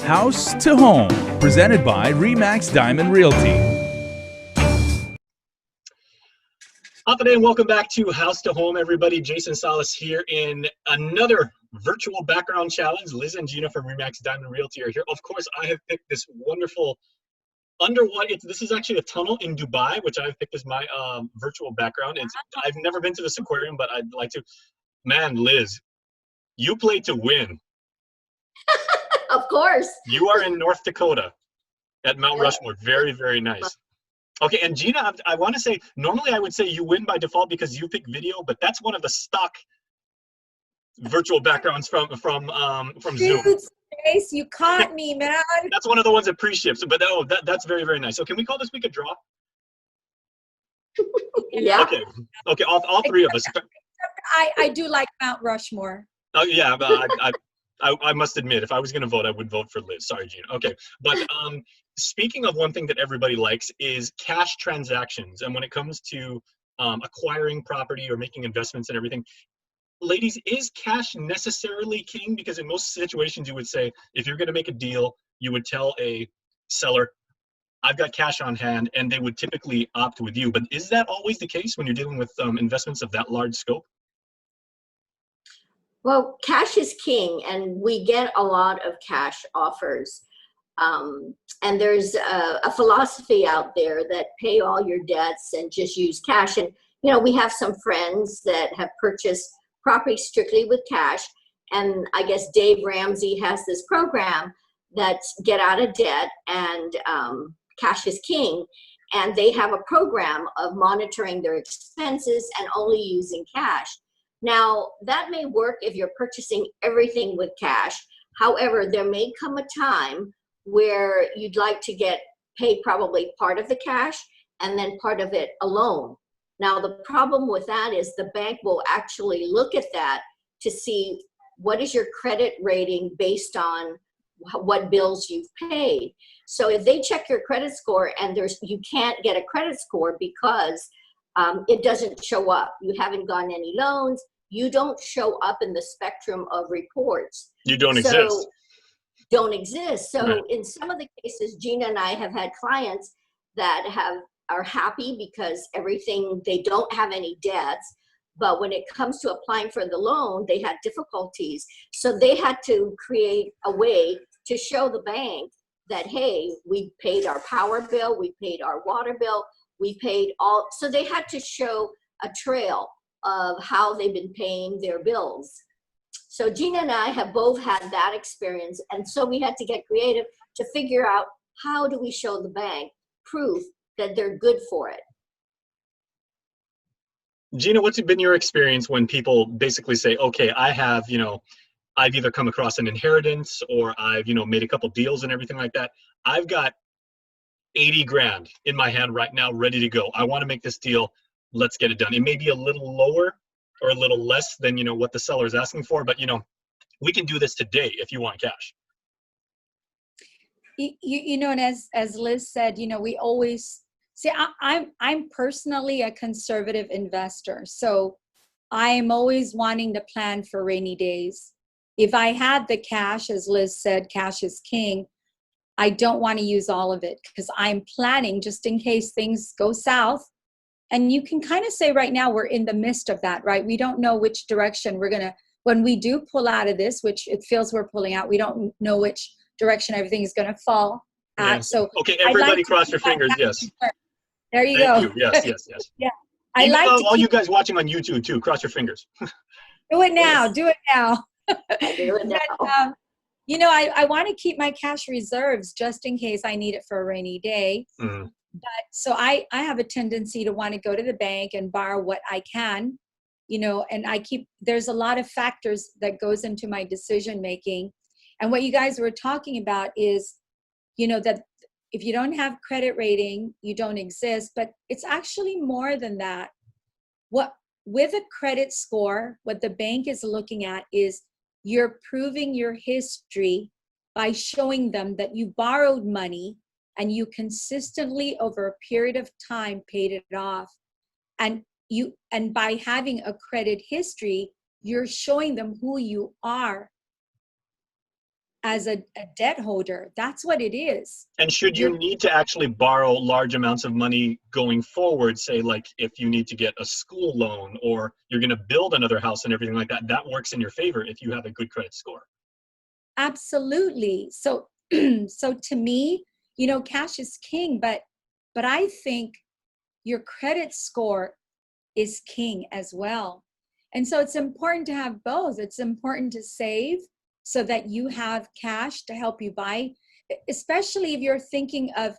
House to Home, presented by Remax Diamond Realty. Hi, and welcome back to House to Home, everybody. Jason Salas here in another virtual background challenge. Liz and Gina from Remax Diamond Realty are here. Of course, I have picked this wonderful underwater. This is actually a tunnel in Dubai, which I've picked as my virtual background. I've never been to this aquarium, but I'd like to. Man, Liz, you play to win. Of course. You are in North Dakota at Mount Rushmore. Very, very nice. Okay, and Gina, I want to say, normally I would say you win by default because you pick video, but that's one of the stock virtual backgrounds from Zoom. Space, you caught me, man. That's one of the ones that pre-ships, but that's very, very nice. So can we call this week a draw? Yeah. Okay, all three of us. I do like Mount Rushmore. Oh yeah, I must admit, if I was going to vote, I would vote for Liz. Sorry, Gina. Okay, but speaking of one thing that everybody likes is cash transactions. And when it comes to acquiring property or making investments and everything, ladies, is cash necessarily king? Because in most situations, you would say, if you're going to make a deal, you would tell a seller, I've got cash on hand, and they would typically opt with you. But is that always the case when you're dealing with investments of that large scope? Well, cash is king, and we get a lot of cash offers. And there's a philosophy out there that pay all your debts and just use cash. And, you know, we have some friends that have purchased property strictly with cash. And I guess Dave Ramsey has this program that's get out of debt and cash is king. And they have a program of monitoring their expenses and only using cash. Now, that may work if you're purchasing everything with cash. However, there may come a time where you'd like to get paid probably part of the cash and then part of it alone. Now, the problem with that is the bank will actually look at that to see what is your credit rating based on what bills you've paid. So if they check your credit score and you can't get a credit score because it doesn't show up, you haven't gotten any loans, you don't show up in the spectrum of reports. You don't exist. Don't exist. So right. In some of the cases, Gina and I have had clients that are happy because they don't have any debts, but when it comes to applying for the loan, they had difficulties. So they had to create a way to show the bank that, hey, we paid our power bill, we paid our water bill, we paid all. So they had to show a trail of how they've been paying their bills. So Gina and I have both had that experience. And so we had to get creative to figure out, how do we show the bank proof that they're good for it? Gina, what's been your experience when people basically say, okay, I've either come across an inheritance or I've, made a couple deals and everything like that. I've got 80 grand in my hand right now, ready to go. I want to make this deal. Let's get it done. It may be a little lower or a little less than, what the seller is asking for, but, we can do this today if you want cash. And as Liz said, we always see, I'm personally a conservative investor. So I'm always wanting to plan for rainy days. If I had the cash, as Liz said, cash is king, I don't want to use all of it because I'm planning just in case things go south. And you can kind of say right now we're in the midst of that, right? We don't know which direction when we do pull out of this, which it feels we're pulling out, we don't know which direction everything is going to fall at. Yeah. So okay, everybody cross your fingers, yes. There you Thank go. You. Yes. Yeah. All you guys watching on YouTube too, cross your fingers. Do it now. Yes. Do it now. Do it now. But, I want to keep my cash reserves just in case I need it for a rainy day. Mm-hmm. But so I have a tendency to want to go to the bank and borrow what I can, and there's a lot of factors that goes into my decision making. And what you guys were talking about is, that if you don't have credit rating, you don't exist, but it's actually more than that. With a credit score, what the bank is looking at is you're proving your history by showing them that you borrowed money and you consistently over a period of time paid it off. And by having a credit history, you're showing them who you are. as a debt holder. That's what it is. And should you need to actually borrow large amounts of money going forward, say like if you need to get a school loan or you're going to build another house and everything like that, that works in your favor if you have a good credit score. Absolutely. So so to me, cash is king, but I think your credit score is king as well. And so it's important to have both. It's important to save so that you have cash to help you buy, especially if you're thinking of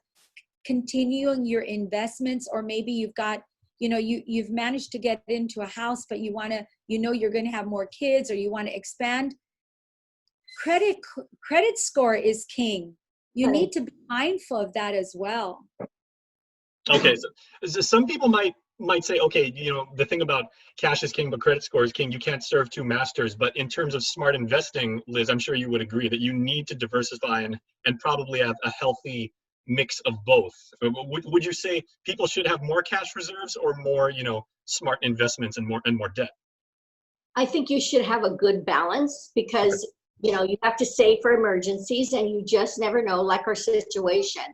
continuing your investments, or maybe you've got, you've managed to get into a house, but you want to, you're going to have more kids, or you want to expand. Credit score is king. You need to be mindful of that as well. Okay, so some people might say, okay, the thing about cash is king, but credit score is king. You can't serve two masters. But in terms of smart investing, Liz, I'm sure you would agree that you need to diversify and probably have a healthy mix of both. Would you say people should have more cash reserves or more, smart investments and more debt? I think you should have a good balance because, you have to save for emergencies, and you just never know, like our situation.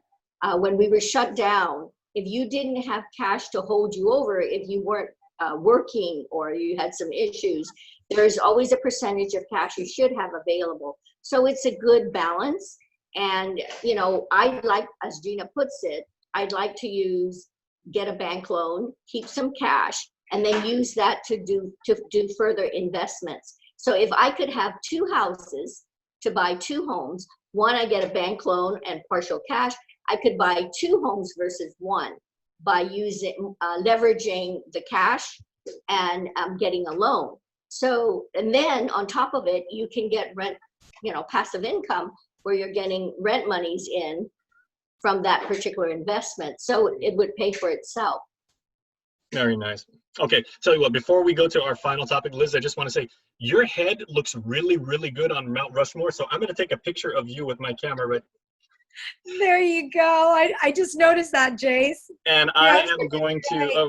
When we were shut down, if you didn't have cash to hold you over, if you weren't working or you had some issues, there's always a percentage of cash you should have available. So it's a good balance. And, I'd like, as Gina puts it, I'd like to get a bank loan, keep some cash, and then use that to do further investments. So if I could have two houses to buy two homes, one, I get a bank loan and partial cash. I could buy two homes versus one by leveraging the cash and getting a loan. So, and then on top of it, you can get rent, passive income where you're getting rent monies in from that particular investment. So it would pay for itself. Very nice. Okay, tell you what, before we go to our final topic, Liz, I just want to say your head looks really, really good on Mount Rushmore. So I'm going to take a picture of you with my camera right. There you go. I just noticed that, Jace. And I am going to,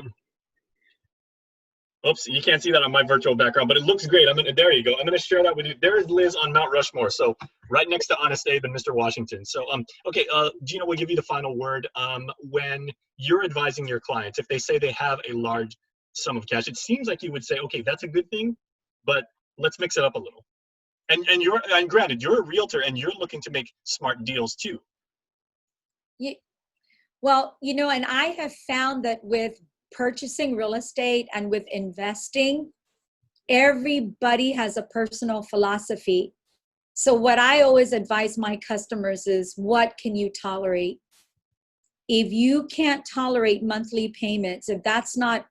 oops, you can't see that on my virtual background, but it looks great. There you go. I'm going to share that with you. There's Liz on Mount Rushmore. So right next to Honest Abe and Mr. Washington. So, okay, Gina, we'll give you the final word. When you're advising your clients, if they say they have a large sum of cash, it seems like you would say, okay, that's a good thing, but let's mix it up a little. And granted, you're a realtor and you're looking to make smart deals too. Well, and I have found that with purchasing real estate and with investing, everybody has a personal philosophy. So what I always advise my customers is, what can you tolerate? If you can't tolerate monthly payments, if that's not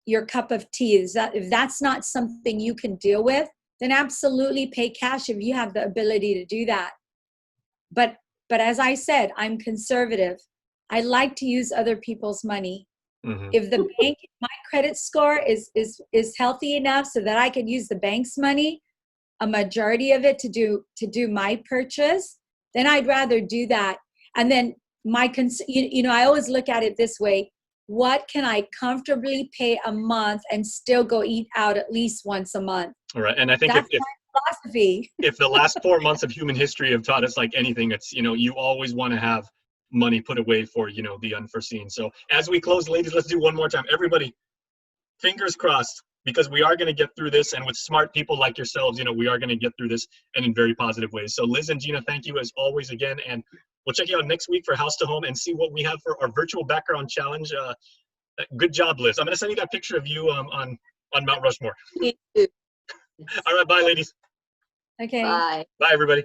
your cup of tea, if that's not something you can deal with, then absolutely pay cash if you have the ability to do that. But as I said, I'm conservative. I like to use other people's money. Mm-hmm. If the bank, my credit score is healthy enough so that I can use the bank's money, a majority of it to do my purchase, then I'd rather do that. And then I always look at it this way: what can I comfortably pay a month and still go eat out at least once a month? All right, and I think that's my philosophy. If the last 4 months of human history have taught us like anything, it's you always want to have money put away for the unforeseen. So as we close, ladies, let's do one more time. Everybody, fingers crossed, because we are going to get through this, and with smart people like yourselves, we are going to get through this and in very positive ways. So Liz and Gina, thank you as always again, and we'll check you out next week for House to Home and see what we have for our virtual background challenge. Good job, Liz. I'm going to send you that picture of you on Mount Rushmore. All right, bye, ladies. Okay. Bye. Bye, everybody.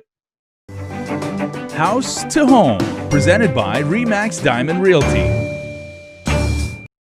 House to Home, presented by RE/MAX Diamond Realty.